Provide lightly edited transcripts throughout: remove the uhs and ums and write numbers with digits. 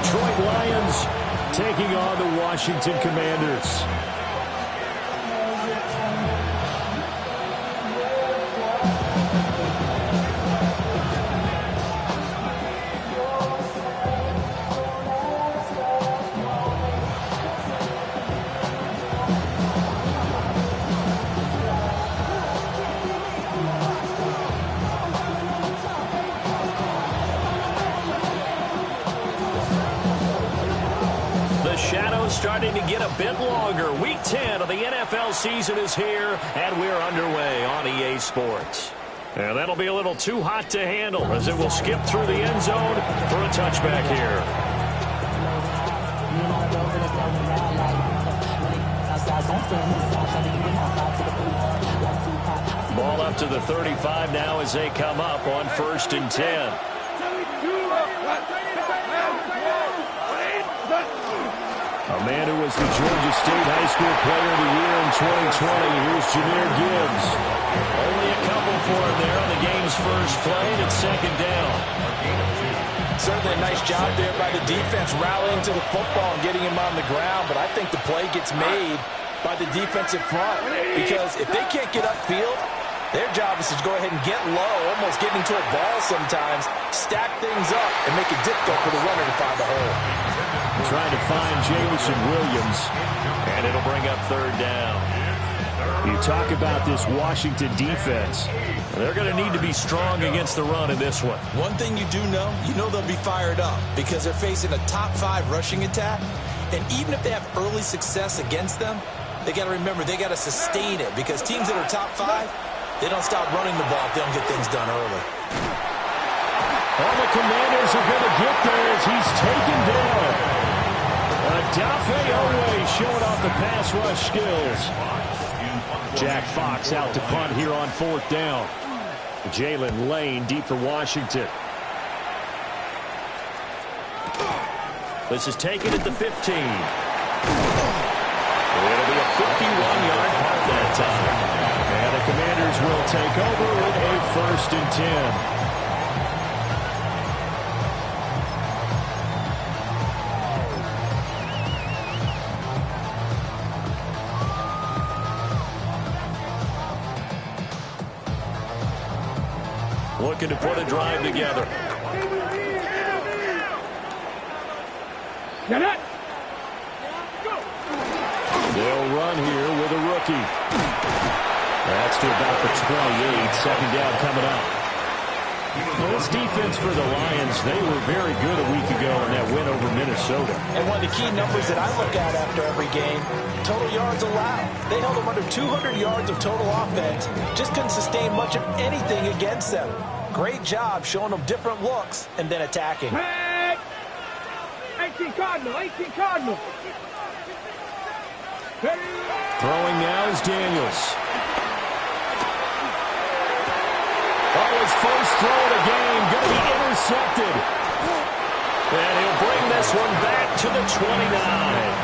Detroit Lions taking on the Washington Commanders. Starting to get a bit longer. Week 10 of the NFL season is here, and we're underway on EA Sports. And that'll be a little too hot to handle as it will skip through the end zone for a touchback here. Ball up to the 35 now as they come up on 1st and 10. A man who was the Georgia State High School Player of the Year in 2020. Here's Jahmyr Gibbs. Only a couple for him there on the game's first play, and it's 2nd down. Certainly a nice job there by the defense rallying to the football and getting him on the ground, but I think the play gets made by the defensive front because if they can't get upfield, their job is to go ahead and get low, almost get into a ball sometimes, stack things up, and make it difficult for the runner to find the hole. Trying to find Jameson Williams, and it'll bring up 3rd down. You talk about this Washington defense. They're going to need to be strong against the run in this one. One thing you do know, they'll be fired up because they're facing a top 5 rushing attack. And even if they have early success against them, they got to remember they got to sustain it because teams that are top 5, they don't stop running the ball if they don't get things done early. All the Commanders are going to get there as he's taken down. Odafe Oweh showing off the pass rush skills. Jack Fox out to punt here on 4th down. Jalen Lane deep for Washington. This is taken at the 15. It'll be a 51-yard punt that time. And the Commanders will take over with a 1st and 10. Looking to put a drive together. They'll run here with a rookie. That's to about the 28. 2nd down coming up. Well, this defense for the Lions, they were very good a week ago in that win over Minnesota. And one of the key numbers that I look at after every game, total yards allowed. They held them under 200 yards of total offense. Just couldn't sustain much of anything against them. Great job showing them different looks and then attacking. 18 Cardinal, 18 Cardinal. Throwing now is Daniels. Oh, his first throw of the game going to be intercepted. And he'll bring this one back to the 29.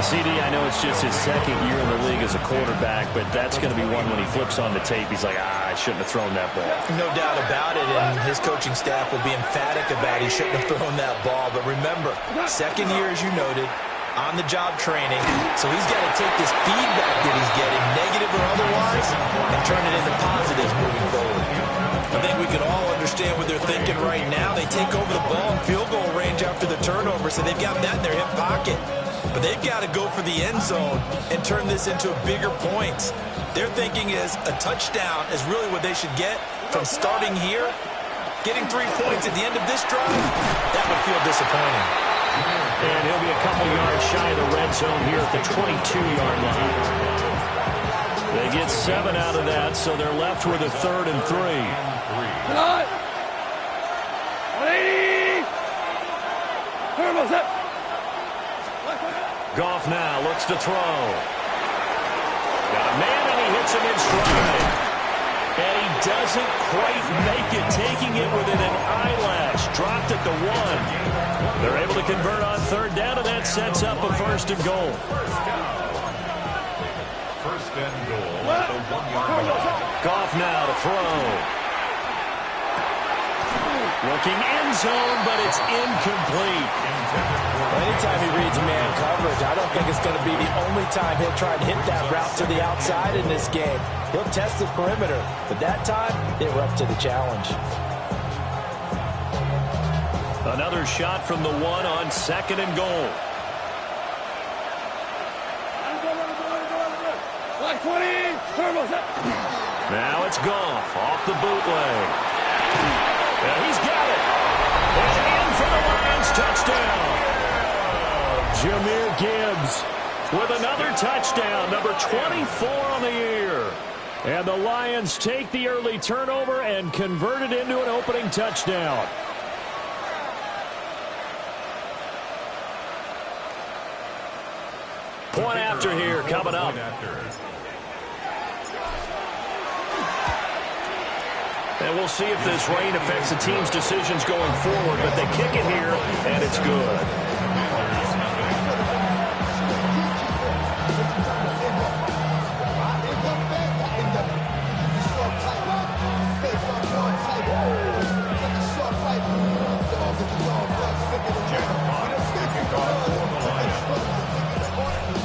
CD, I know it's just his 2nd year in the league as a quarterback, but that's going to be one when he flips on the tape. He's like, I shouldn't have thrown that ball. No doubt about it, and his coaching staff will be emphatic about he shouldn't have thrown that ball. But remember, 2nd year, as you noted, on-the-job training, so he's got to take this feedback that he's getting, negative or otherwise, and turn it into positives moving forward. I think we could all understand what they're thinking right now. They take over the ball in field goal range after the turnover, so they've got that in their hip pocket. But they've got to go for the end zone and turn this into bigger points. Their thinking is a touchdown is really what they should get from starting here. Getting 3 points at the end of this drive, that would feel disappointing. And he'll be a couple yards shy of the red zone here at the 22-yard line. They get 7 out of that, so they're left with a 3rd and 3. 180! Goff now looks to throw. Got a man, and he hits him in stride. And he doesn't quite make it, taking it within an eyelash. Dropped at the 1. They're able to convert on 3rd down, and that sets up a 1st and goal. 1st and goal at the 1-yard line. Goff now to throw. Looking end zone, but it's incomplete. Anytime he reads man coverage, I don't think it's going to be the only time he'll try to hit that route to the outside in this game. He'll test the perimeter, but that time, they were up to the challenge. Another shot from the one on 2nd and goal. Like 20, turtles. Now it's Goff off the bootleg. And he's got it. And in for the Lions touchdown. Jahmyr Gibbs with another touchdown, number 24 on the year. And the Lions take the early turnover and convert it into an opening touchdown. Point after here coming up. And we'll see if this rain affects the team's decisions going forward, but they kick it here, and it's good.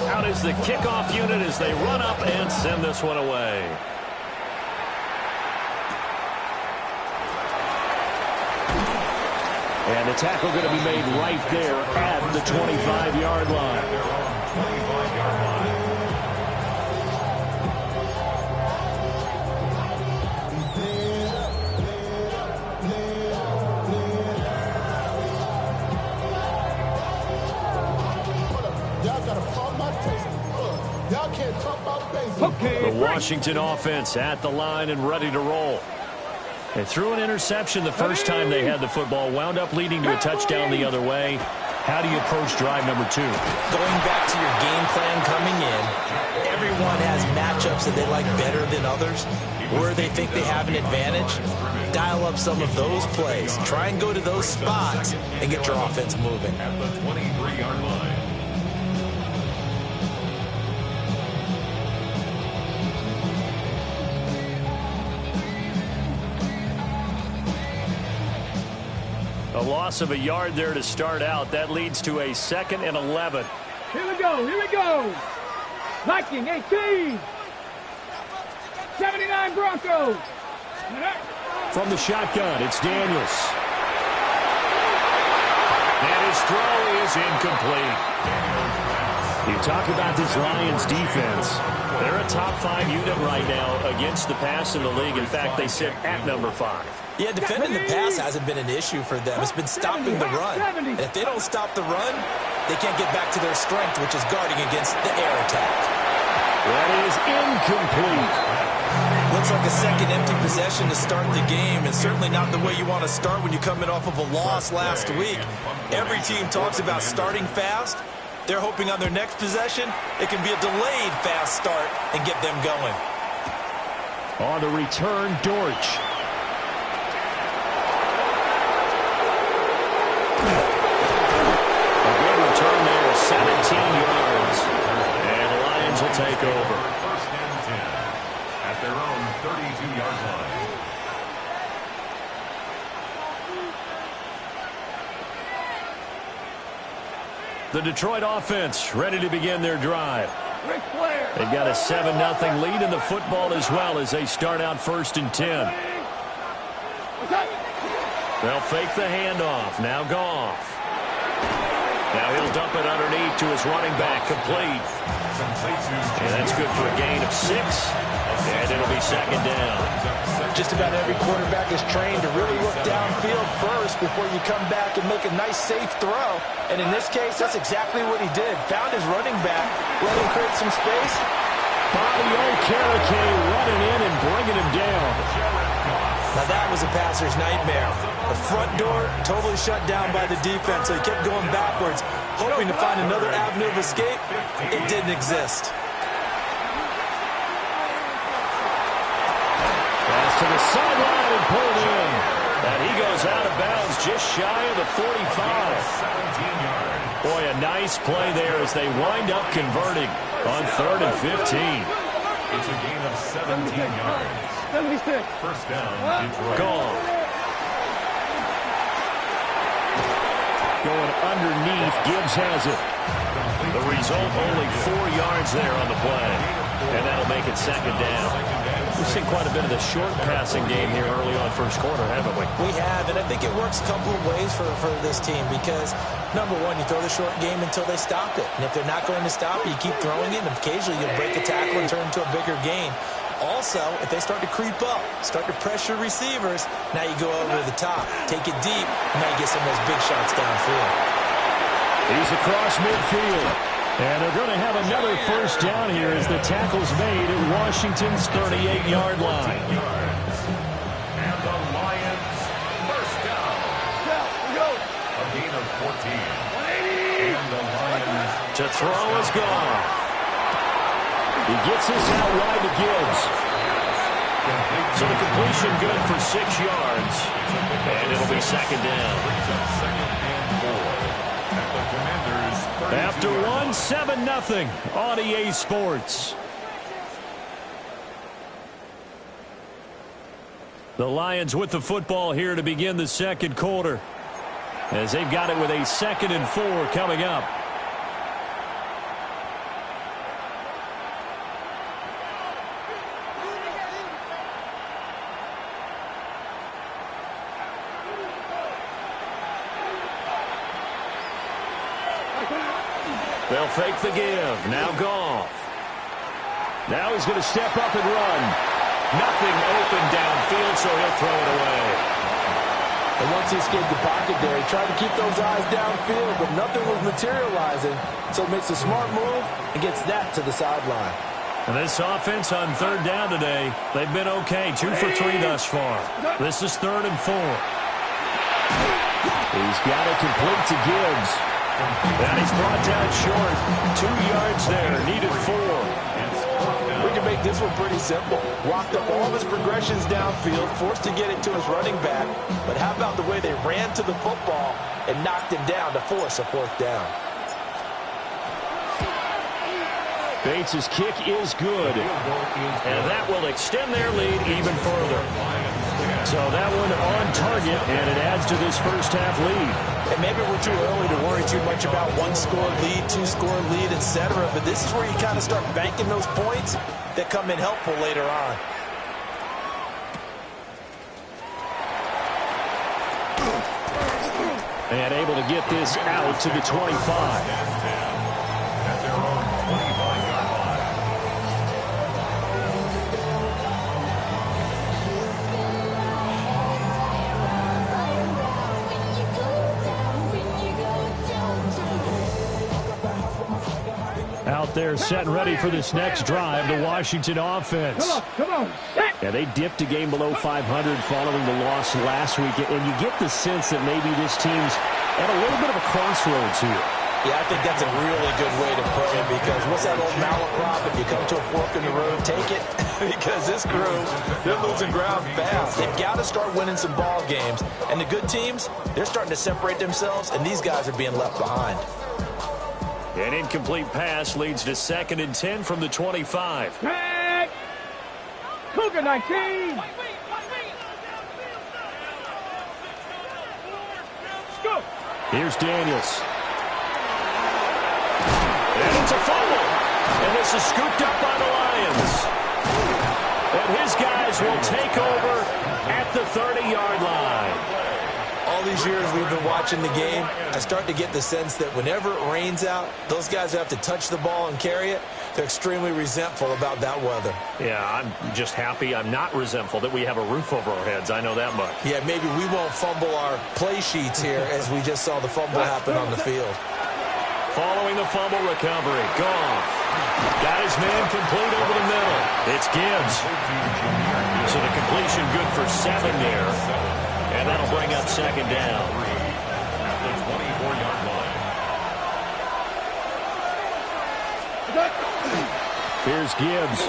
Out is the kickoff unit as they run up and send this one away. And the tackle going to be made right there at the 25-yard line. The Washington offense at the line and ready to roll. They threw an interception the first time they had the football, wound up leading to a touchdown the other way. How do you approach drive number 2? Going back to your game plan coming in, everyone has matchups that they like better than others, where they think they have an advantage. Dial up some of those plays. Try and go to those spots and get your offense moving. At the 23-yard line. A loss of a yard there to start out. That leads to a 2nd and 11. Here we go, here we go. Viking 18. 79 Broncos. From the shotgun, it's Daniels. And his throw is incomplete. You talk about this Lions defense. They're a top 5 unit right now against the pass in the league. In fact, they sit at number 5. Yeah, defending the pass hasn't been an issue for them. It's been stopping the run. And if they don't stop the run, they can't get back to their strength, which is guarding against the air attack. That is incomplete. Looks like a second empty possession to start the game, and certainly not the way you want to start when you're coming off of a loss last week. Every team talks about starting fast. They're hoping on their next possession, it can be a delayed fast start and get them going. On the return, Dortch. A good return there, 17 yards. And the Lions will take over. 1st and 10 at their own 32-yard line. The Detroit offense ready to begin their drive. Ric Flair. They've got a 7-0 lead in the football as well as they start out 1st and 10. They'll fake the handoff. Now Goff. Now he'll dump it underneath to his running back, complete. And that's good for a gain of 6. And it'll be 2nd down. Just about every quarterback is trained to really look downfield first before you come back and make a nice, safe throw. And in this case, that's exactly what he did. Found his running back, let him create some space. Bobby Okereke running in and bringing him down. Now that was a passer's nightmare. The front door totally shut down by the defense, so he kept going backwards, hoping to find another avenue of escape. It didn't exist. Pass to the sideline and pulled in. And he goes out of bounds just shy of the 45. Boy, a nice play there as they wind up converting on 3rd and 15. It's a gain of 17 yards. 76. 1st down, Detroit. Gone. going underneath. Gibbs has it. The result, only 4 yards there on the play. And that'll make it second down. We've seen quite a bit of the short passing game here early on first quarter, haven't we? We have, and I think it works a couple of ways for this team because, number one, you throw the short game until they stop it. And if they're not going to stop it, you keep throwing it, and occasionally you'll break a tackle and turn it into a bigger gain. Also, if they start to creep up, start to pressure receivers, now you go over the top, take it deep, and now you get some of those big shots downfield. He's across midfield. And they're going to have another first down here as the tackle's made at Washington's 38-yard line. And the Lions first down. A gain of 14. And the Lions To throw is gone. He gets this out wide to Gibbs. So the completion good for 6 yards. And it'll be second down. second and 4. At the Commanders' 32. After 1, 7-0 on EA Sports. The Lions with the football here to begin the second quarter, as they've got it with a 2nd and 4 coming up. They'll fake the give. Now Goff. Now he's going to step up and run. Nothing open downfield, so he'll throw it away. And once he escaped the pocket there, he tried to keep those eyes downfield, but nothing was materializing. So he makes a smart move and gets that to the sideline. And this offense on 3rd down today, they've been okay. 2 for 3 thus far. This is 3rd and 4. He's got it complete to Gibbs. And he's brought down short. 2 yards there. Needed 4. We can make this one pretty simple. Walked up all of his progressions downfield, forced to get it to his running back. But how about the way they ran to the football and knocked him down to force a 4th down? Bates' kick is good. And that will extend their lead even further. So that one on target, and it adds to this first half lead. And maybe we're too early to worry too much about 1-score lead, 2-score lead, etc. But this is where you kind of start banking those points that come in helpful later on. And able to get this out to the 25. At their own 25-yard line. Out there set and ready for this next drive, the Washington offense. Come on. Yeah, they dipped a game below 500 following the loss last week, and you get the sense that maybe this team's at a little bit of a crossroads here. Yeah, I think that's a really good way to put it because what's that old malaprop? If you come to a fork in the road, take it. Because this crew, they're losing ground fast. They've got to start winning some ball games. And the good teams, they're starting to separate themselves, and these guys are being left behind. An incomplete pass leads to 2nd and 10 from the 25. Tag. Cougar 19. Go. Here's Daniels. And it's a fumble. And this is scooped up by the Lions. And his guys will take over at the 30-yard line. All these years we've been watching the game, I start to get the sense that whenever it rains out, those guys who have to touch the ball and carry it, they're extremely resentful about that weather. Yeah, I'm just happy I'm not resentful that we have a roof over our heads. I know that much. Yeah, maybe we won't fumble our play sheets here as we just saw the fumble happen on the field. Following the fumble recovery, Goff got his man complete over the middle. It's Gibbs. So the completion good for 7 there. And that'll bring up second down. At the 24-yard line. Here's Gibbs.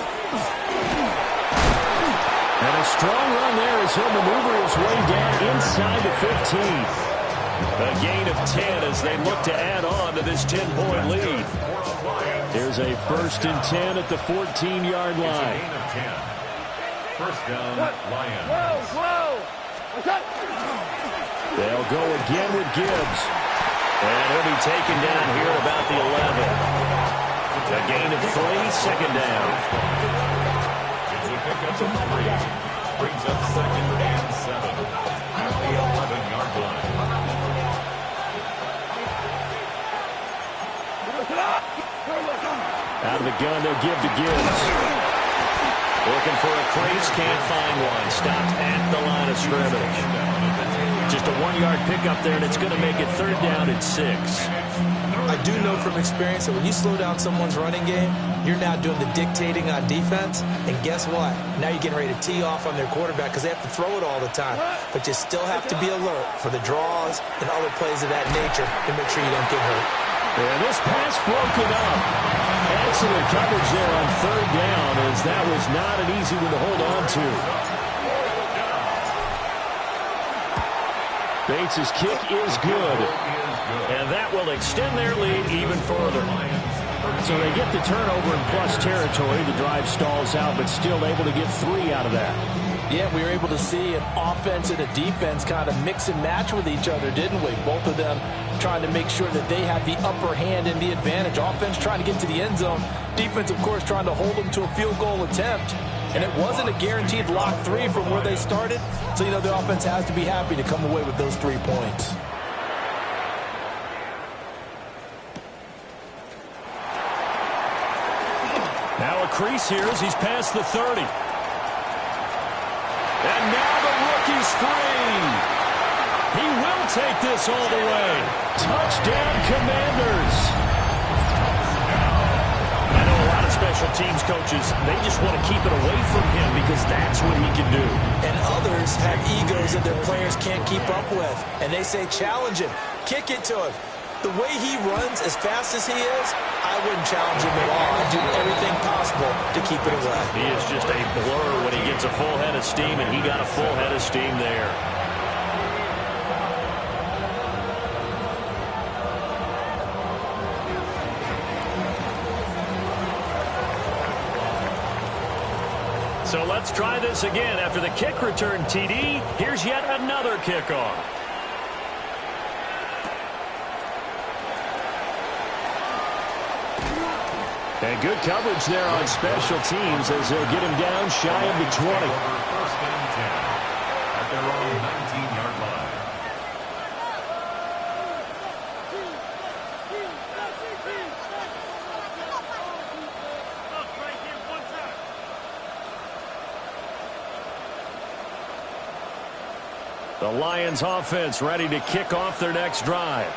And a strong run there as he'll maneuver his way down inside the 15. A gain of 10 as they look to add on to this 10-point lead. Here's a 1st and 10 at the 14-yard line. It's a gain of 10. First down, Lions. Whoa. They'll go again with Gibbs. And he'll be taken down here at about the 11. A gain of 3, second down. It's a pickup of 3. Brings up 2nd and 7 at the 11-yard line. Out of the gun, they'll give to Gibbs. Looking for a crease, can't find one. Stopped at the line of scrimmage. Just a 1-yard pickup there, and it's going to make it 3rd down and 6. I do know from experience that when you slow down someone's running game, you're now doing the dictating on defense. And guess what? Now you're getting ready to tee off on their quarterback because they have to throw it all the time. But you still have to be alert for the draws and other plays of that nature to make sure you don't get hurt. And this pass broken up. Excellent coverage there on 3rd down, as that was not an easy one to hold on to. Bates' kick is good. And that will extend their lead even further. So they get the turnover in plus territory. The drive stalls out, but still able to get 3 out of that. Yeah, we were able to see an offense and a defense kind of mix and match with each other, didn't we? Both of them trying to make sure that they had the upper hand and the advantage. Offense trying to get to the end zone. Defense, of course, trying to hold them to a field goal attempt. And it wasn't a guaranteed lock 3 from where they started. So, you know, the offense has to be happy to come away with those 3 points. Now a crease here as he's past the 30. And now the rookie's free. He will take this all the way. Touchdown, Commanders. I know a lot of special teams coaches, they just want to keep it away from him because that's what he can do. And others have egos that their players can't keep up with. And they say, challenge him. Kick it to him. The way he runs as fast as he is, I wouldn't challenge him at all. I'd do everything possible to keep it away. He is just a blur when he gets a full head of steam, and he got a full head of steam there. So let's try this again. After the kick return TD, here's yet another kickoff. And good coverage there on special teams as they'll get him down shy of the 20. 1st and 10 at their own 19-yard line. The Lions offense ready to kick off their next drive.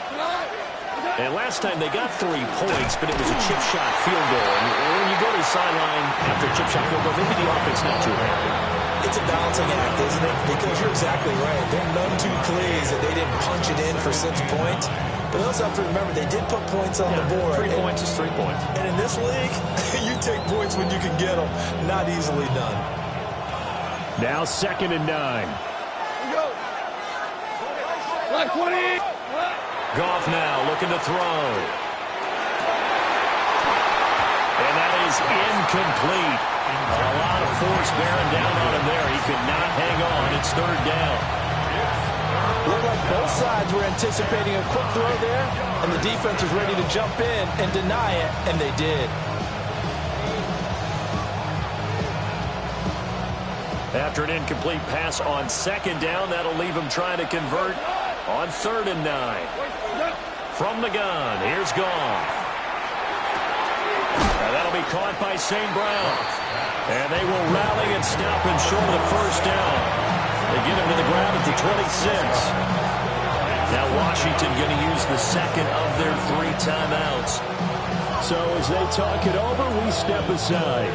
And last time they got 3 points, but it was a chip shot field goal. And when you go to the sideline after a chip shot field goal, maybe the offense not too happy. It's a balancing act, isn't it? Because you're exactly right. They're none too pleased that they didn't punch it in for 6 points. But also have to remember, they did put points on the board. 3 points is 3 points. And in this league, you take points when you can get them. Not easily done. Now 2nd and 9. Go. Like 20. Goff now looking to throw. And that is incomplete. A lot of force bearing down on him there. He could not hang on. It's 3rd down. Looked like both sides were anticipating a quick throw there, and the defense was ready to jump in and deny it, and they did. After an incomplete pass on 2nd down, that'll leave him trying to convert on 3rd and 9. From the gun, here's Goff. And that'll be caught by St. Brown. And they will rally and stop him short of the 1st down. They get him to the ground at the 26. Now Washington going to use the 2nd of their 3 timeouts. So as they talk it over, we step aside.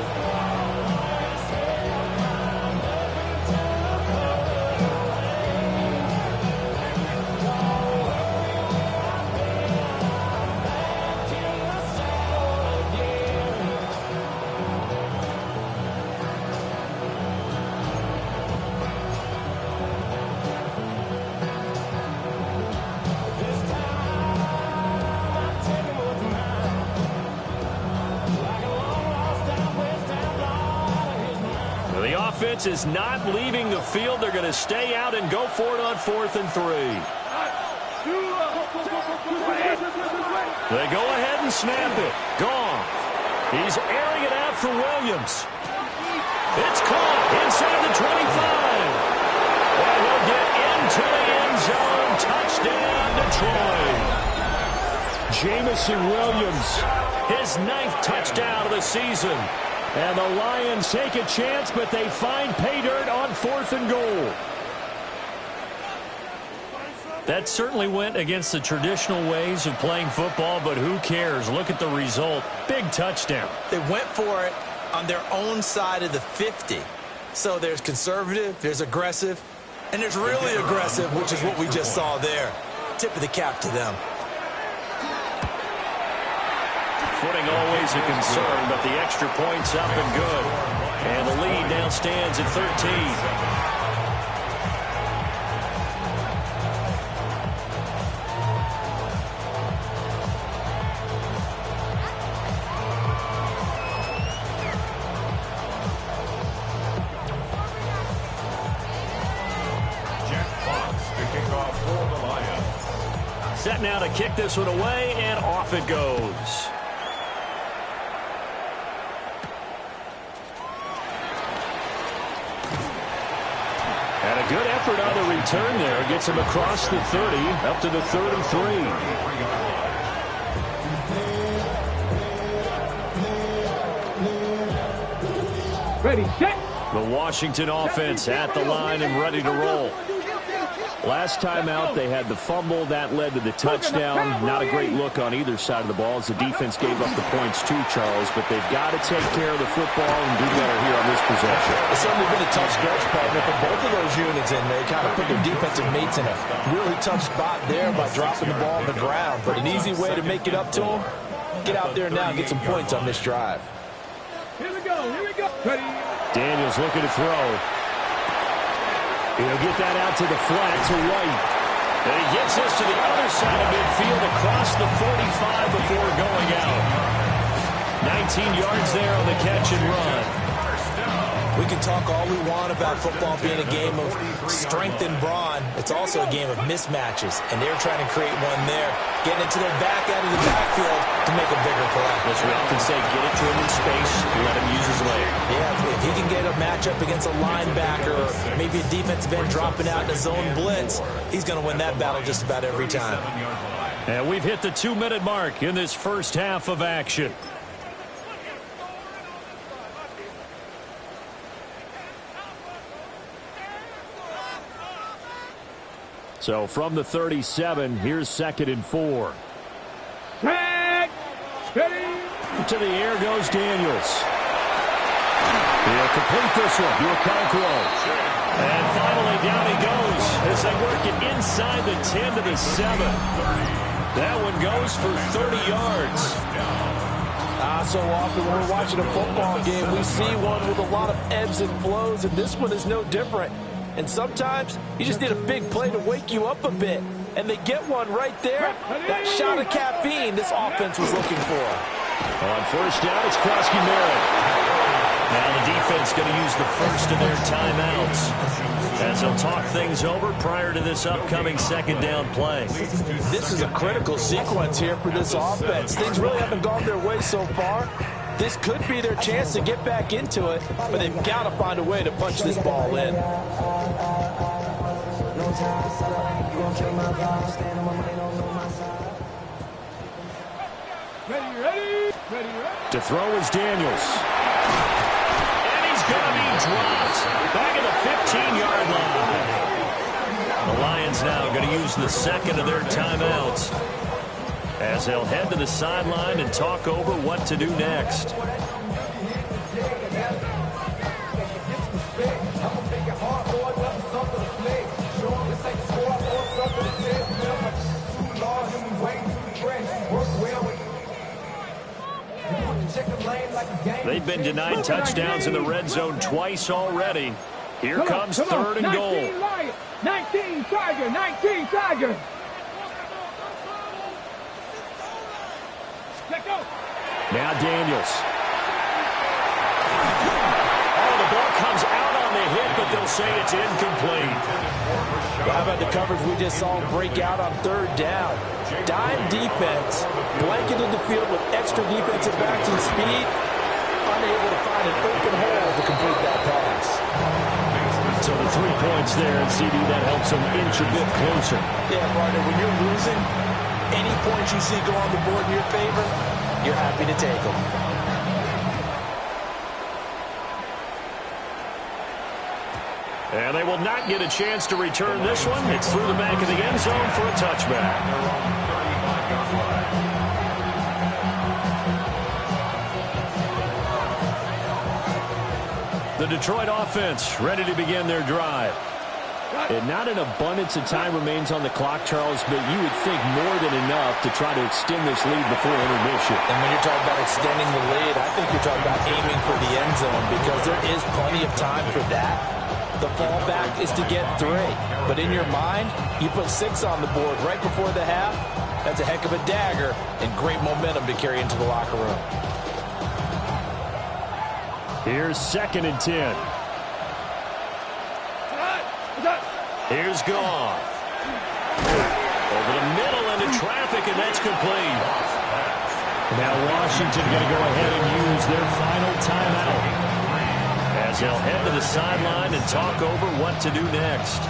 Offense is not leaving the field. They're going to stay out and go for it on 4th and 3. They go ahead and snap it. Goff. He's airing it out for Williams. It's caught inside the 25. And he'll get into the end zone. Touchdown, Detroit. Jamison Williams, his 9th touchdown of the season. And the Lions take a chance, but they find pay dirt on 4th and goal. That certainly went against the traditional ways of playing football, but who cares? Look at the result. Big touchdown. They went for it on their own side of the 50. So there's conservative, there's aggressive, and there's really aggressive, which is what we just saw there. Tip of the cap to them. Footing always a concern, but the extra point's up and good. And the lead now stands at 13. Set now to kick this one away, and off it goes. And a good effort on the return there. Gets him across the 30, up to the 33. Ready, set. The Washington offense at the line and ready to roll. Last time out, they had the fumble. That led to the touchdown. Not a great look on either side of the ball as the defense gave up the points too, Charles. But they've got to take care of the football and do better here on this possession. It's certainly been a tough stretch, partner, for both of those units in there. Kind of put their defensive mates in a really tough spot there by dropping the ball on the ground. But an easy way to make it up to them, get out there now and get some points on this drive. Here we go, here we go. Ready. Daniels looking to throw. He'll get that out to the flat to White. And he gets this to the other side of midfield across the 45 before going out. 19 yards there on the catch and run. We can talk all we want about football being a game of strength and brawn. It's also a game of mismatches, and they're trying to create one there, getting into their back end of the backfield to make a bigger play. As we often say, get it to him in space, let him use his leg. Yeah, if he can get a matchup against a linebacker or maybe a defensive end dropping out in a zone blitz, he's going to win that battle just about every time. And we've hit the 2-minute mark in this first half of action. So from the 37, here's 2nd and 4. Tag. Steady. To the air goes Daniels. He'll complete this one to Okonkwo. And finally down he goes as they work it inside the 10 to the 7. That one goes for 30 yards. So often when we're watching a football game, we see one with a lot of ebbs and flows, and this one is no different. And sometimes you just need a big play to wake you up a bit. And they get one right there. That shot of caffeine this offense was looking for. On first down, it's Krosky-Merritt. Now the defense going to use the first of their timeouts as they'll talk things over prior to this upcoming 2nd down play. This is a critical sequence here for this offense. Things really haven't gone their way so far. This could be their chance to get back into it, but they've got to find a way to punch this ball in. Ready. To throw is Daniels. And he's going to be dropped back at the 15-yard line. The Lions now going to use the 2nd of their timeouts as they'll head to the sideline and talk over what to do next. They've been denied touchdowns in the red zone twice already. Here comes 3rd and goal. 19 Tiger, 19 Tiger. Now Daniels. Oh, the ball comes out on the hit, but they'll say it's incomplete. How about the coverage we just saw break out on 3rd down? Dime defense, blanketed the field with extra defensive backs and speed, unable to find an open hole to complete that pass. So the 3 points there, and CD, that helps them inch a bit closer. Yeah, partner, when you're losing, any points you see go on the board in your favor, you're happy to take them. And they will not get a chance to return this one. It's through the back of the end zone for a touchback. The Detroit offense ready to begin their drive. And not an abundance of time remains on the clock, Charles, but you would think more than enough to try to extend this lead before intermission. And when you're talking about extending the lead, I think you're talking about aiming for the end zone because there is plenty of time for that. The fallback is to get 3. But in your mind, you put 6 on the board right before the half. That's a heck of a dagger and great momentum to carry into the locker room. Here's 2nd and 10. Here's Goff. Over the middle into traffic, and that's complete. Now Washington going to go ahead and use their final timeout, as they'll head to the sideline and talk over what to do next.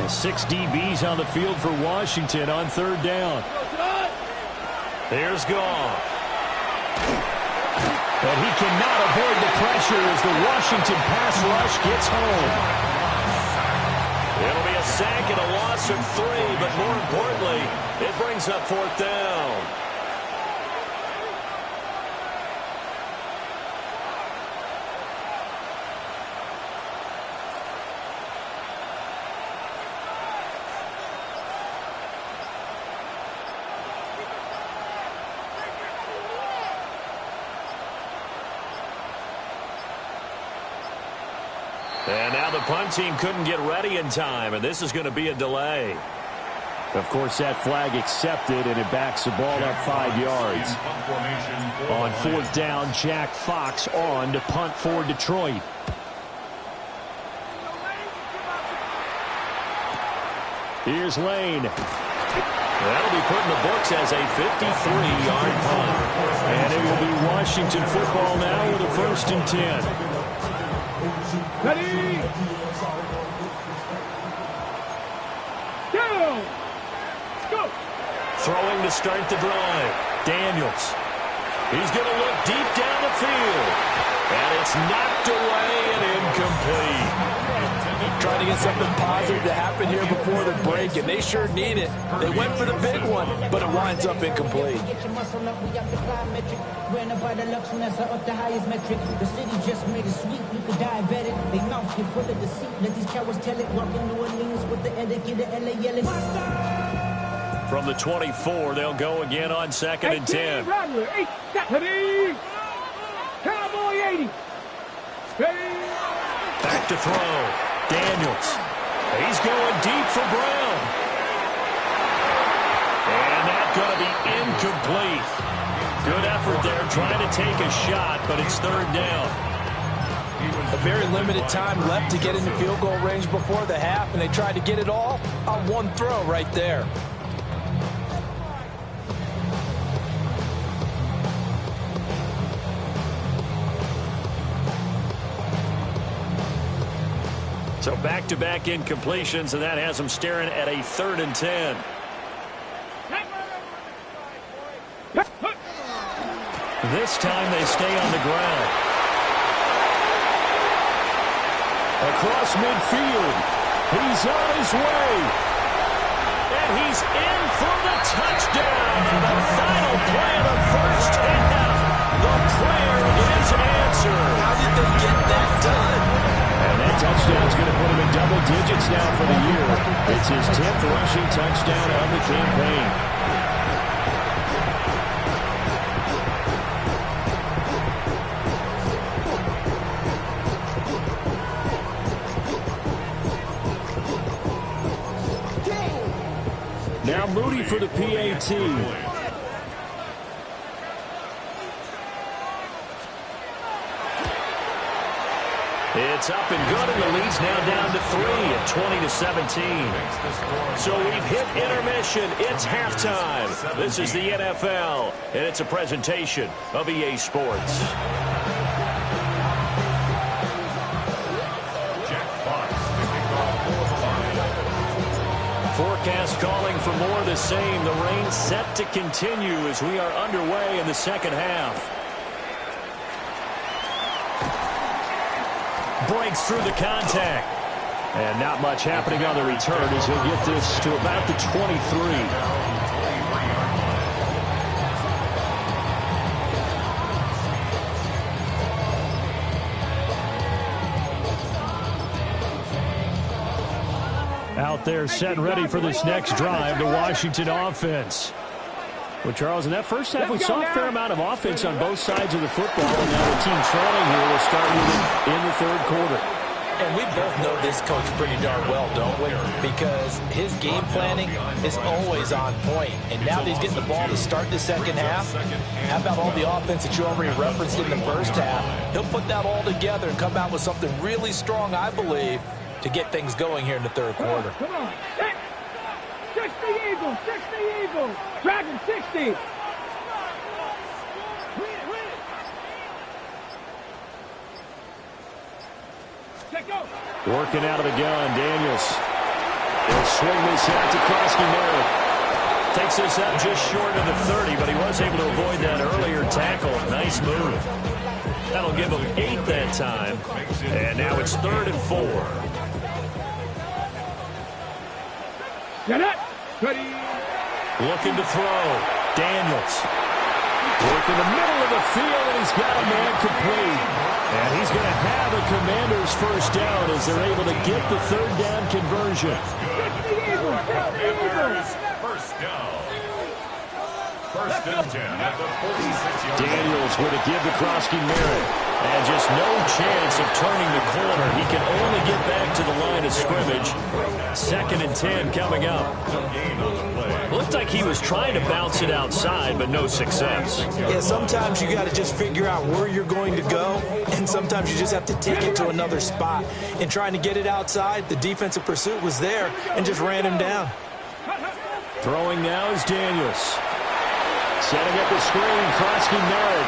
And 6 DBs on the field for Washington on 3rd down. There's Goff. But he cannot avoid the pressure as the Washington pass rush gets home. It'll be a sack and a loss of 3, but more importantly, it brings up 4th down. And now the punt team couldn't get ready in time, and this is going to be a delay. Of course, that flag accepted, and it backs the ball up 5 yards. On 4th down, Jack Fox on to punt for Detroit. Here's Lane. That'll be put in the books as a 53-yard punt. And it will be Washington football now with a 1st and 10. Ready? Go! Go! Throwing to start the drive. Daniels. He's going to look deep down the field. And it's knocked away and incomplete. Trying to get something positive to happen here before the break, and they sure need it. They went for the big one, but it winds up incomplete. The highest metric. The city just made it sweet. You could diabetic. They mouth get full of deceit. Let these cowards tell it. Walking New Orleans with the etiquette of LA yelling. From the 24, they'll go again on 2nd and 10. Ready? Cowboy 80. Ready? Back to throw. Daniels. He's going deep for Brown. And that's going to be incomplete. Good effort there trying to take a shot, but it's 3rd down. A very limited time left to get into field goal range before the half, and they tried to get it all on one throw right there. So back-to-back incompletions, and that has them staring at a 3rd and 10. This time they stay on the ground. Across midfield. He's on his way. And he's in for the touchdown. The final play of the 1st half. The prayer is answered. How did they get that done? And that touchdown's going to put him in double digits now for the year. It's his 10th rushing touchdown of the campaign. Now Moody for the PAT. It's up and good, and the lead's now down to 3 at 20-17. So we've hit intermission. It's halftime. This is the NFL, and it's a presentation of EA Sports. Forecast calling for more of the same. The rain set to continue as we are underway in the second half. Breaks through the contact. And not much happening on the return as he'll get this to about the 23. Out there set and ready for this next drive, the Washington offense. Well, Charles, in that first half, we saw a fair amount of offense on both sides of the football, and now the team trailing here will start with it in the third quarter. And we both know this coach pretty darn well, don't we? Because his game planning is always on point. And now that he's getting the ball to start the second half, how about all the offense that you already referenced in the first half? He'll put that all together and come out with something really strong, I believe, to get things going here in the third quarter. Come on. 60 Eagles, 60 Eagles. Dragon 60. Working out of the gun, Daniels. He'll swing this out to Krosky Merritt. Takes this up just short of the 30, but he was able to avoid that earlier tackle. Nice move. That'll give him 8 that time. And now it's 3rd and 4. Get it. Ready. Looking to throw. Daniels. Working the middle of the field, and he's got a man complete. And he's going to have a Commanders first down as they're able to get the third down conversion. First down. First and 10 at the 46-yard line. Daniels with a give to Krosky Merritt. And just no chance of turning the corner. He can only get back to the line of scrimmage. 2nd and 10 coming up. Looked like he was trying to bounce it outside, but no success. Yeah, sometimes you got to just figure out where you're going to go, and sometimes you just have to take it to another spot. In trying to get it outside, the defensive pursuit was there and just ran him down. Throwing now is Daniels. Setting up the screen, Krosky Merritt.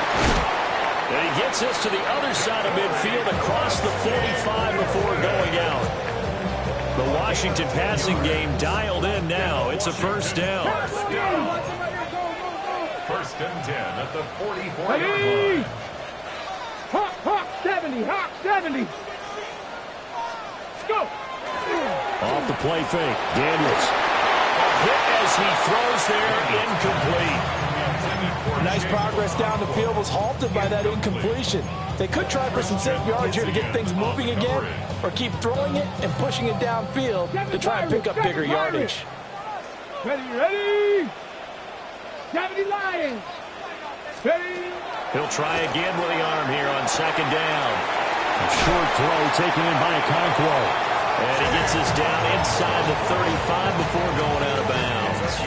And he gets this to the other side of midfield across the 45 before going out. The Washington passing game dialed in now. It's a first down. First and 10 at the 44-yard line. Hawk 70, Hawk 70. Let's go. Off the play fake, Daniels. A hit as he throws there, incomplete. Nice progress down the field, was halted by that incompletion. They could try for some safe yards here to get things moving again, or keep throwing it and pushing it downfield to try and pick up bigger yardage. Ready. 70 Lions. Ready. He'll try again with the arm here on 2nd down. A short throw taken in by Okonkwo. And he gets this down inside the 35 before going out of bounds.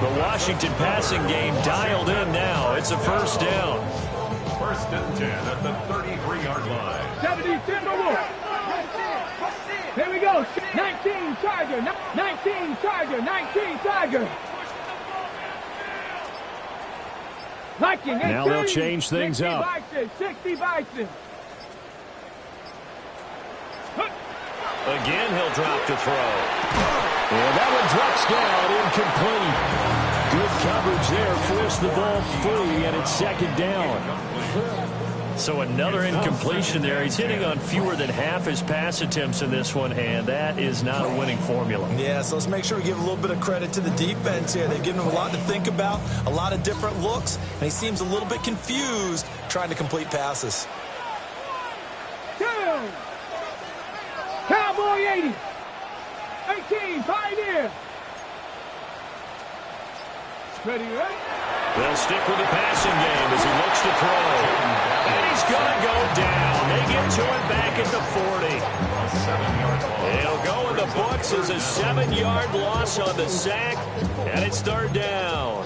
The Washington passing game dialed in now. It's a first down. First and 10 at the 33-yard line. 70 Timberwolves. Here we go. 19 Charger. 19 Charger. 19 Charger. Viking. Now they'll change things up. 60 Bison. Again, he'll drop the throw. And that one drops down, incomplete. Good coverage there, forced the ball free, and it's 2nd down. So another incompletion there. He's hitting on fewer than half his pass attempts in this one, and that is not a winning formula. Yeah, so let's make sure we give a little bit of credit to the defense here. They've given him a lot to think about, a lot of different looks, and he seems a little bit confused trying to complete passes. Cowboy 80. 18, Pioneer. Ready? They'll stick with the passing game as he looks to throw. And he's going to go down. They get to it back at the 40. It'll go in the books as a 7-yard loss on the sack, and it's 3rd down.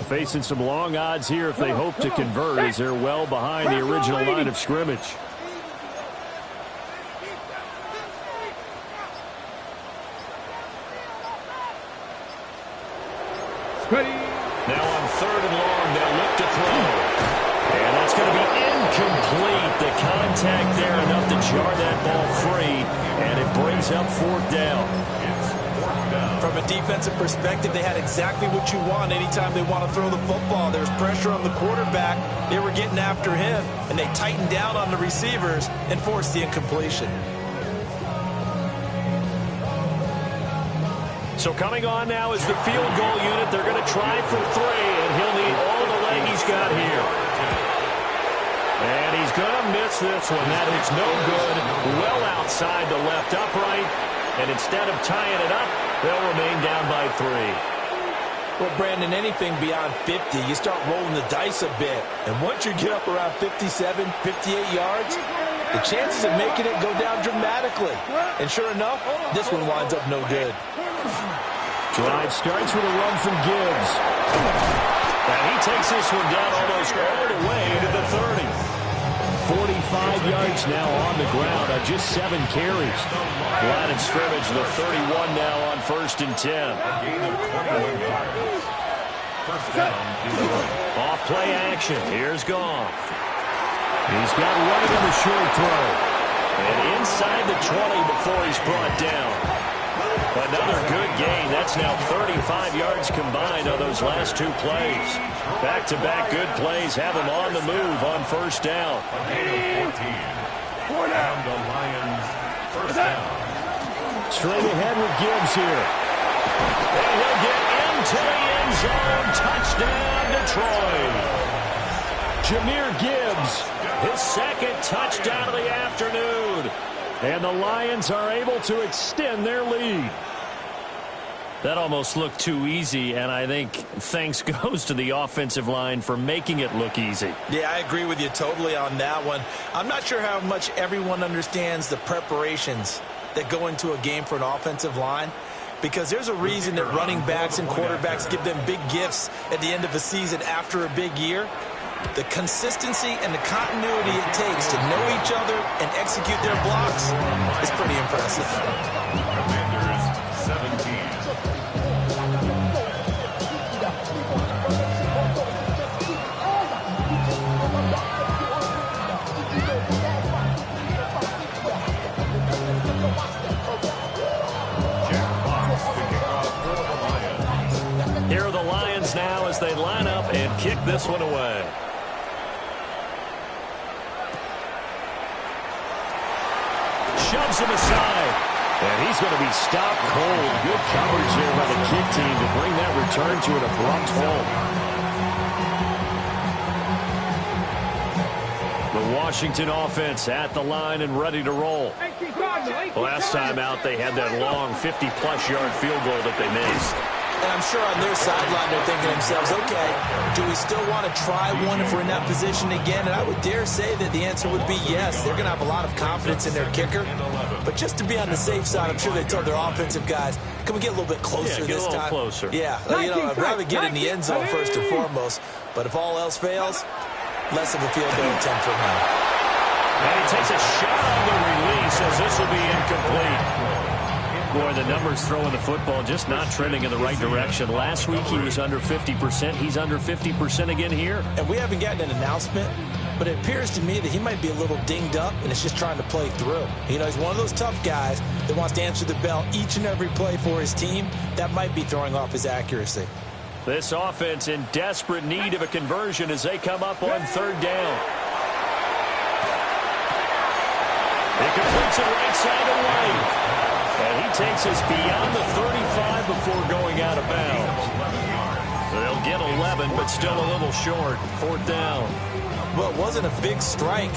Facing some long odds here if they hope to convert, as they're well behind the original line of scrimmage. Now on 3rd and long, they'll look to throw. And that's going to be incomplete. The contact there enough to jar that ball free, and it brings up 4th down. From a defensive perspective, they had exactly what you want anytime they want to throw the football. There was pressure on the quarterback. They were getting after him, and they tightened down on the receivers and forced the incompletion. So coming on now is the field goal unit. They're going to try for 3, and he'll need all the leg he's got here. And he's going to miss this one. That is no good. Well outside the left upright. And instead of tying it up, they'll remain down by 3. Well, Brandon, anything beyond 50, you start rolling the dice a bit. And once you get up around 57, 58 yards, the chances of making it go down dramatically. And sure enough, this one winds up no good. Drive starts with a run from Gibbs. And he takes this one down almost all the way to the 30. 45 yards now on the ground on just 7 carries. Line of scrimmage, the 31 now on 1st and 10. Off play action. Here's Goff. He's got right on the short throw. And inside the 20 before he's brought down. Another good gain. That's now 35 yards combined on those last 2 plays. Back-to-back good plays have him on the move on 1st down. And the Lions, 1st down. Straight ahead with Gibbs here. And he'll get into the end zone. Touchdown, Detroit. Jahmyr Gibbs, his 2nd touchdown of the afternoon. And the Lions are able to extend their lead. That almost looked too easy, and I think thanks goes to the offensive line for making it look easy. Yeah, I agree with you totally on that one. I'm not sure how much everyone understands the preparations that go into a game for an offensive line, because there's a reason that running backs and quarterbacks give them big gifts at the end of a season after a big year. The consistency and the continuity it takes to know each other and execute their blocks is pretty impressive. Commanders, 17. Jack Fox to kick off for the Lions. Here are the Lions now as they line up and kick this one away. Shoves him aside. And he's going to be stopped cold. Good coverage there by the kick team to bring that return to an abrupt halt. The Washington offense at the line and ready to roll. Last time out, they had that long 50-plus yard field goal that they missed. And I'm sure on their sideline they're thinking to themselves, okay, do we still want to try one if we're in that position again? And I would dare say that the answer would be yes. They're going to have a lot of confidence in their kicker. But just to be on the safe side, I'm sure they told their offensive guys, can we get a little bit closer this time? Closer. Yeah, I'd rather get in the end zone first and foremost. But if all else fails, less of a field goal attempt for him. And he takes a shot on the release as this will be incomplete. Boy, the numbers throwing the football just not trending in the right direction. Last week he was under 50%. He's under 50% again here. And we haven't gotten an announcement, but it appears to me that he might be a little dinged up and is just trying to play through. You know, he's one of those tough guys that wants to answer the bell each and every play for his team. That might be throwing off his accuracy. This offense in desperate need of a conversion as they come up on 3rd down. He completes it right side away. And he takes us beyond the 35 before going out of bounds. They'll get 11, but still a little short. 4th down. Well, it wasn't a big strike,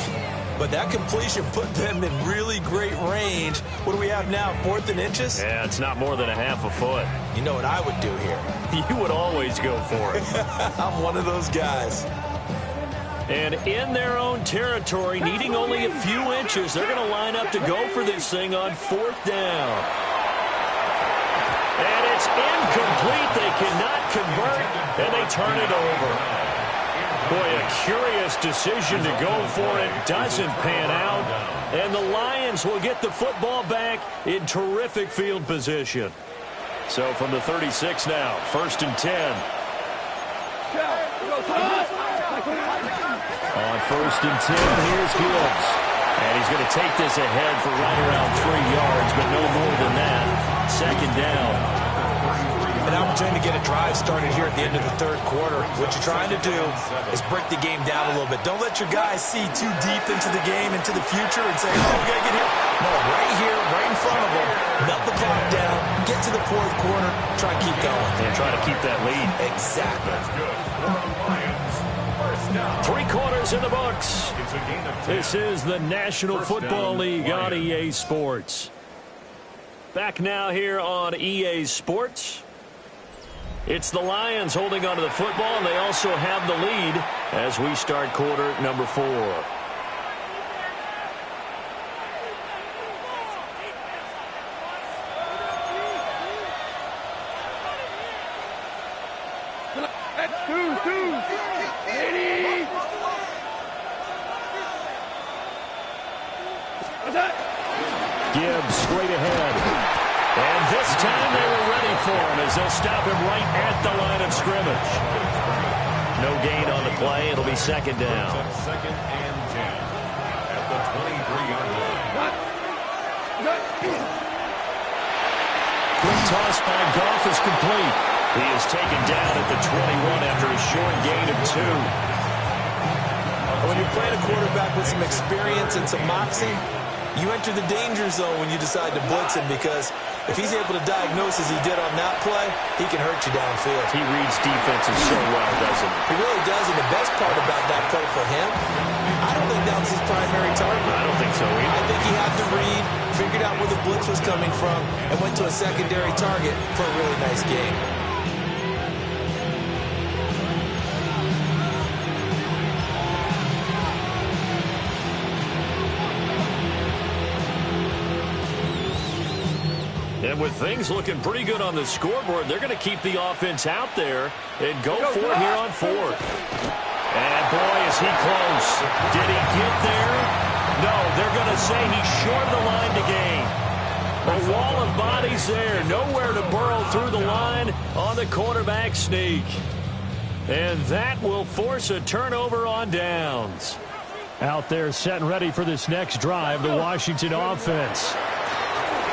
but that completion put them in really great range. What do we have now, 4th and inches? Yeah, it's not more than a half a foot. You know what I would do here? You would always go for it. I'm one of those guys. And in their own territory, needing only a few inches, they're going to line up to go for this thing on 4th down. And it's incomplete. They cannot convert, and they turn it over. Boy, a curious decision to go for it. Doesn't pan out. And the Lions will get the football back in terrific field position. So from the 36 now, 1st and 10. On 1st and 10, here's Gibbs. And he's going to take this ahead for right around 3 yards, but no more than that. 2nd down. An opportunity to get a drive started here at the end of the 3rd quarter. What you're trying to do is break the game down a little bit. Don't let your guys see too deep into the game, into the future, and say, oh, we got to get here. No, right here, right in front of them, melt the clock down, get to the 4th quarter, try and keep going. And try to keep that lead. Exactly. 3 quarters in the books. This is the National Football League on EA Sports. Back now here on EA Sports. It's the Lions holding onto the football, and they also have the lead as we start quarter number 4. Gibbs straight ahead. And this time they were ready for him as they'll stop him right at the line of scrimmage. No gain on the play. It'll be 2nd down. 2nd and 10 at the 23-yard line. Quick toss by Goff is complete. He is taken down at the 21 after a short gain of 2. When you're playing a quarterback with some experience and some moxie, you enter the danger zone when you decide to blitz him, because if he's able to diagnose as he did on that play, he can hurt you downfield. He reads defenses so well, doesn't he? He really does, and the best part about that play for him, I don't think that was his primary target. I don't think so either. I think he had to read, figured out where the blitz was coming from, and went to a secondary target for a really nice game. And with things looking pretty good on the scoreboard, they're going to keep the offense out there and go for it here on 4th. And boy, is he close. Did he get there? No, they're going to say he's short of the line to gain. A wall of bodies there. Nowhere to burrow through the line on the quarterback sneak. And that will force a turnover on downs. Out there set and ready for this next drive, the Washington offense.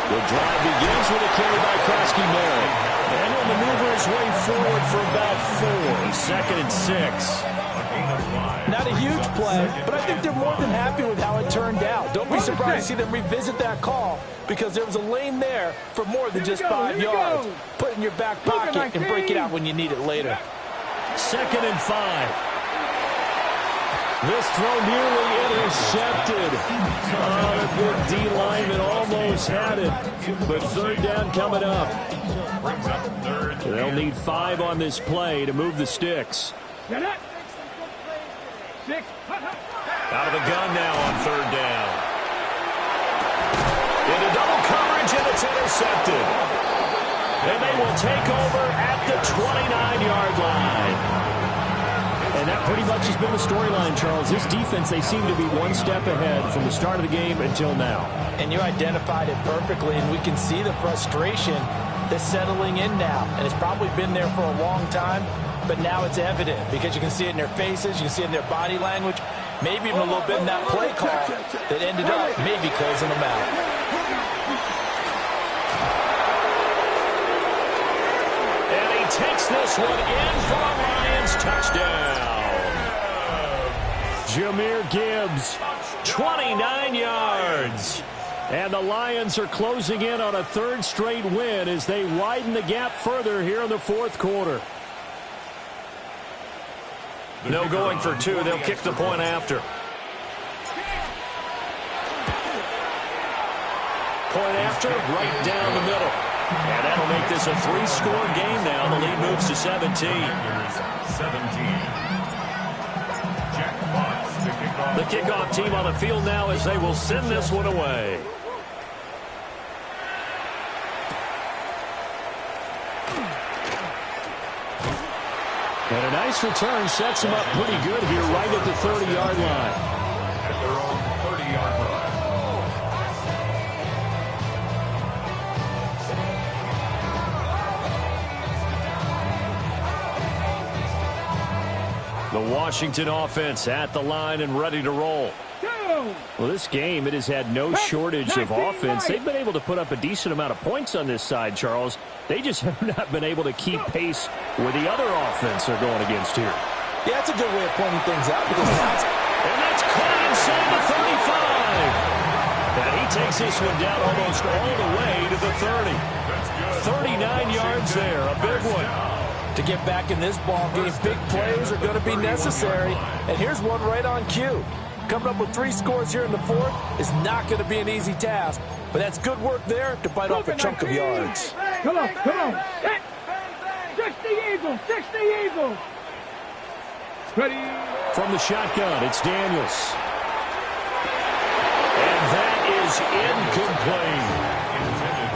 The drive begins with a carry by Krosky-Mary. And he'll maneuver his way forward for about 4. 2nd and 6. Not a huge play, but I think they're more than happy with how it turned out. Don't be surprised to see them revisit that call, because there was a lane there for more than just 5 yards. Put it in your back pocket and break it out when you need it later. 2nd and 5. This throw nearly intercepted. A good D lineman almost had it. But 3rd down coming up. They'll need 5 on this play to move the sticks. Out of the gun now on 3rd down. Into double coverage, and it's intercepted. And they will take over at the 29-yard line. And that pretty much has been the storyline, Charles. This defense, they seem to be one step ahead from the start of the game until now. And you identified it perfectly, and we can see the frustration that's settling in now. And it's probably been there for a long time, but now it's evident because you can see it in their faces, you can see it in their body language, maybe even a little bit in that play call that ended up maybe closing them out. And he takes this one in for a Lions touchdown. Jahmyr Gibbs, 29 yards. And the Lions are closing in on a 3rd straight win as they widen the gap further here in the 4th quarter. No going for 2. They'll kick the point after. Point after, right down the middle. And that'll make this a 3-score game now. The lead moves to 17. The kickoff team on the field now as they will send this one away. And a nice return sets him up pretty good here right at the 30-yard line. At their own 30-yard line. The Washington offense at the line and ready to roll. Well, this game, it has had no shortage of offense. They've been able to put up a decent amount of points on this side, Charles. They just have not been able to keep pace with the other offense they're going against here. Yeah, that's a good way of pointing things out. Because and that's caught inside the 35. And he takes this one down almost all the way to the 30. 39 yards there, a big one. To get back in this ball game, big plays are going to be necessary. And here's one right on cue. Coming up with 3 scores here in the fourth is not going to be an easy task. But that's good work there to bite off a chunk of yards. Come on, come on. 60 Eagles, 60 Eagles. Ready. From the shotgun, it's Daniels. And that is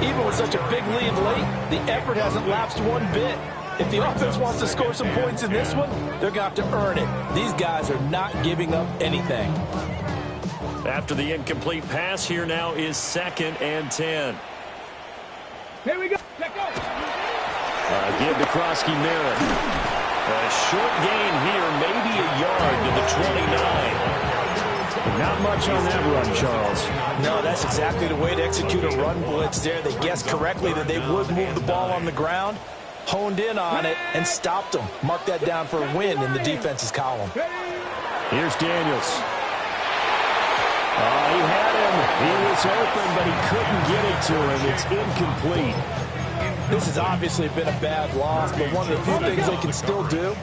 incomplete. Even with such a big lead late, the effort hasn't lapsed one bit. If the offense wants to score some points in this one, they're going to have to earn it. These guys are not giving up anything. After the incomplete pass, here now is 2nd and 10. Here we go. Let go. Give to Krosky-Merritt. A short gain here, maybe a yard to the 29. Not much on that run, Charles. No, that's exactly the way to execute a run blitz there. They guessed correctly that they would move the ball on the ground, honed in on it, and stopped them. Mark that down for a win in the defense's column. Here's Daniels. He had him. He was open, but he couldn't get it to him. It's incomplete. This has obviously been a bad loss, but one of the few things they can still do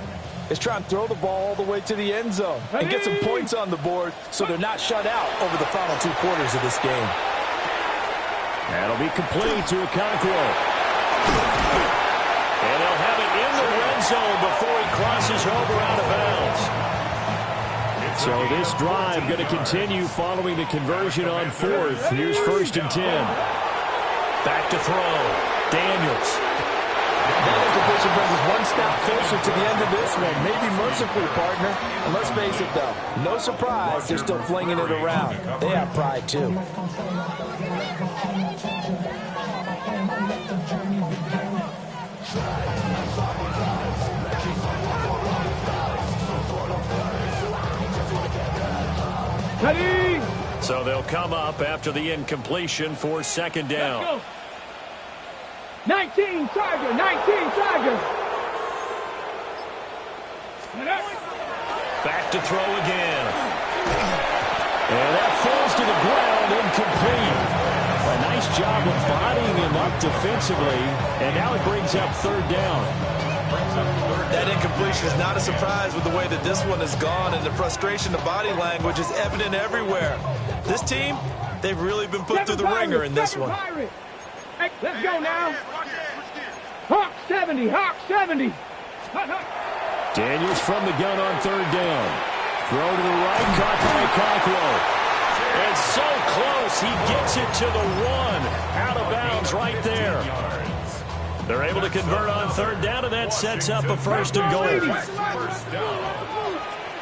is try and throw the ball all the way to the end zone and get some points on the board so they're not shut out over the final 2 quarters of this game. That'll be complete to Okonkwo. And he'll have it in the red zone before he crosses over out of bounds. So this drive going to continue following the conversion on 4th. Here's 1st and 10. Back to throw. Daniels. That incompletion brings us one step closer to the end of this one. Maybe mercifully, partner. And let's face it, though, no surprise, they're still flinging it around. They have pride, too. Ready. So they'll come up after the incompletion for 2nd down. 19 Charger, 19 Charger. Back to throw again. And that falls to the ground, incomplete. A nice job of bodying him up defensively, and now it brings up 3rd down. That incompletion is not a surprise with the way that this one has gone, and the frustration, the body language is evident everywhere. This team, they've really been put through the ringer in this one. Hey, let's go now. Hawk 70, Hawk 70. Daniels from the gun on 3rd down. Throw to the right, caught by Okonkwo. And so close, he gets it to the 1. Out of bounds right there. They're able to convert on 3rd down, and that sets up a 1st and goal.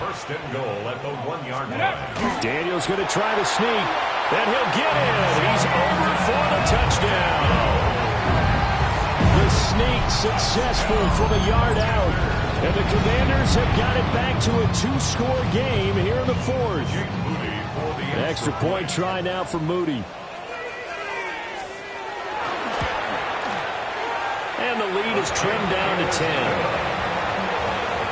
1st and goal at the 1-yard line. Daniels going to try to sneak, and he'll get it. He's over for the touchdown. The sneak successful from a yard out, and the Commanders have got it back to a 2-score game here in the 4th. Extra point try now for Moody. And the lead is trimmed down to 10.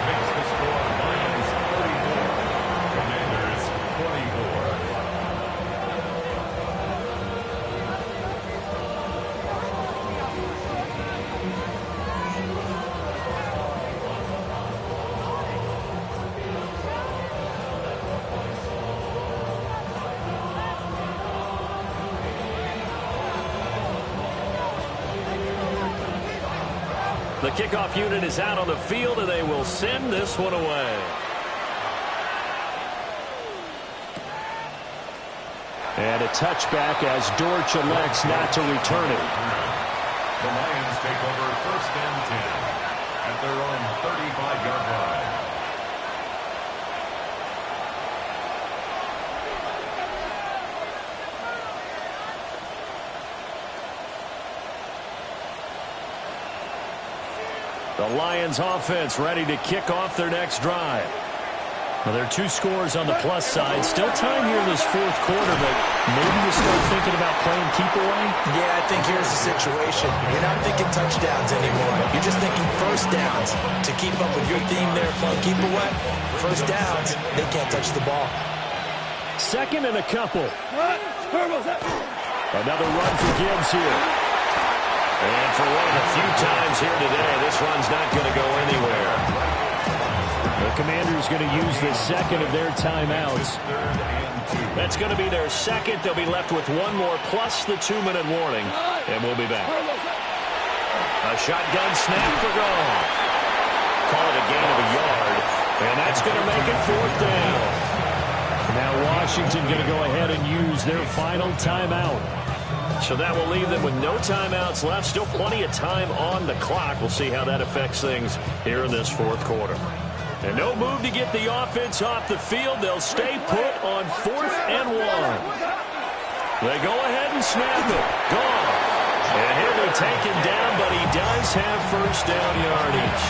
Makes the score Lions 34, Commanders 24. The kickoff unit is out on the field, and they will send this one away. And a touchback as Dortch elects not to return it. The Lions take over 1st and 10 at their own 35-yard line. The Lions offense ready to kick off their next drive. Well, there are 2 scores on the plus side. Still time here in this fourth quarter, but maybe you start thinking about playing keep away? Yeah, I think here's the situation. You're not thinking touchdowns anymore. You're just thinking first downs. To keep up with your theme there, playing keep away, first downs, they can't touch the ball. Second and a couple. Another run for Gibbs here. And for one of the few times here today, this run's not going to go anywhere. The Commanders going to use the second of their timeouts. That's going to be their second. They'll be left with 1 more plus the 2-minute warning. And we'll be back. A shotgun snap for Goff. Call it a gain of a yard. And that's going to make it 4th down. Now Washington going to go ahead and use their final timeout. So that will leave them with no timeouts left. Still plenty of time on the clock. We'll see how that affects things here in this fourth quarter. And no move to get the offense off the field. They'll stay put on 4th and 1. They go ahead and snap it. Goff. And he'll be taken down, but he does have first down yardage.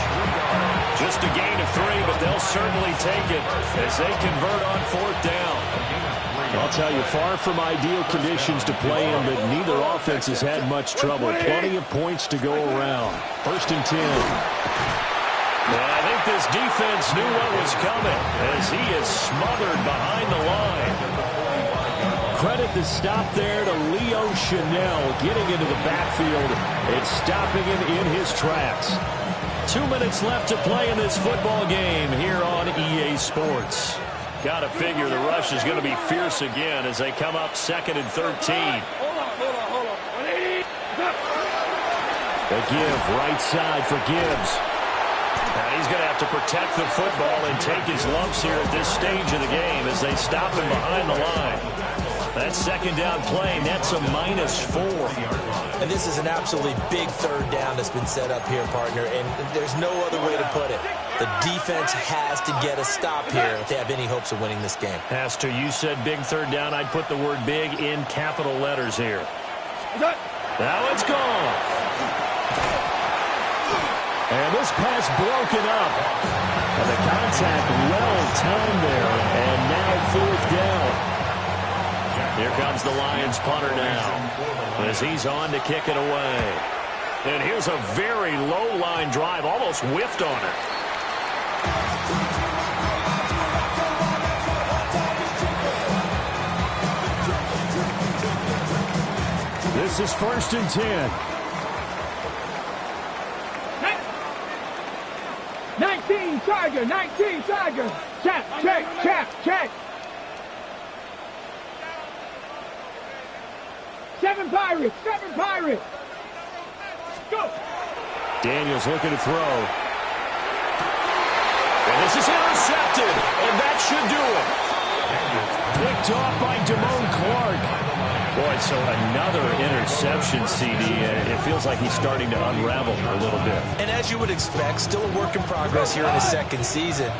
Just a gain of 3, but they'll certainly take it as they convert on 4th down. I'll tell you, far from ideal conditions to play in, but neither offense has had much trouble. Plenty of points to go around. 1st and 10. I think this defense knew what was coming as he is smothered behind the line. Credit the stop there to Leo Chanel getting into the backfield and stopping him in his tracks. 2 minutes left to play in this football game here on EA Sports. Got to figure the rush is going to be fierce again as they come up 2nd and 13. The give right side for Gibbs. And he's going to have to protect the football and take his lumps here at this stage of the game as they stop him behind the line. That 2nd down play, that's a -4. And this is an absolutely big 3rd down that's been set up here, partner, and there's no other way to put it. The defense has to get a stop here if they have any hopes of winning this game. Has to. You said big 3rd down. I'd put the word big in capital letters here. Now it's gone. And this pass broken up. And the contact well timed there. And now 4th down. Here comes the Lions punter now as he's on to kick it away. And here's a very low line drive, almost whiffed on it. This is 1st and 10. 19 Charger, 19 Charger. Check, check, check, check. 7 Pirates, 7 Pirates. Go. Daniels looking to throw. And this is intercepted, and that should do it. Picked off by Damone Clark. Boy, so another interception, CD. It feels like he's starting to unravel a little bit. And as you would expect, still a work in progress here in his 2nd season.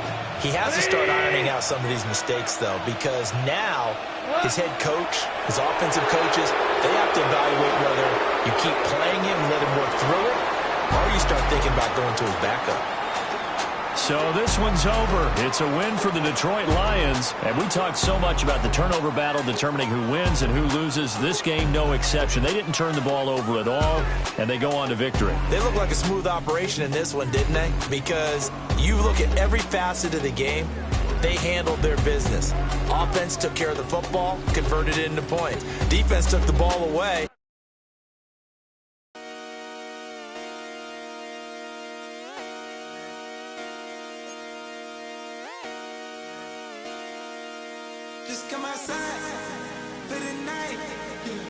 He has to start ironing out some of these mistakes, though, because now his head coach, his offensive coaches, they have to evaluate whether you keep playing him and let him work through it, or you start thinking about going to his backup. So this one's over. It's a win for the Detroit Lions. And we talked so much about the turnover battle determining who wins and who loses. This game, no exception. They didn't turn the ball over at all, and they go on to victory. They look like a smooth operation in this one, didn't they? Because you look at every facet of the game, they handled their business. Offense took care of the football, converted it into points. Defense took the ball away. Just come outside for the night.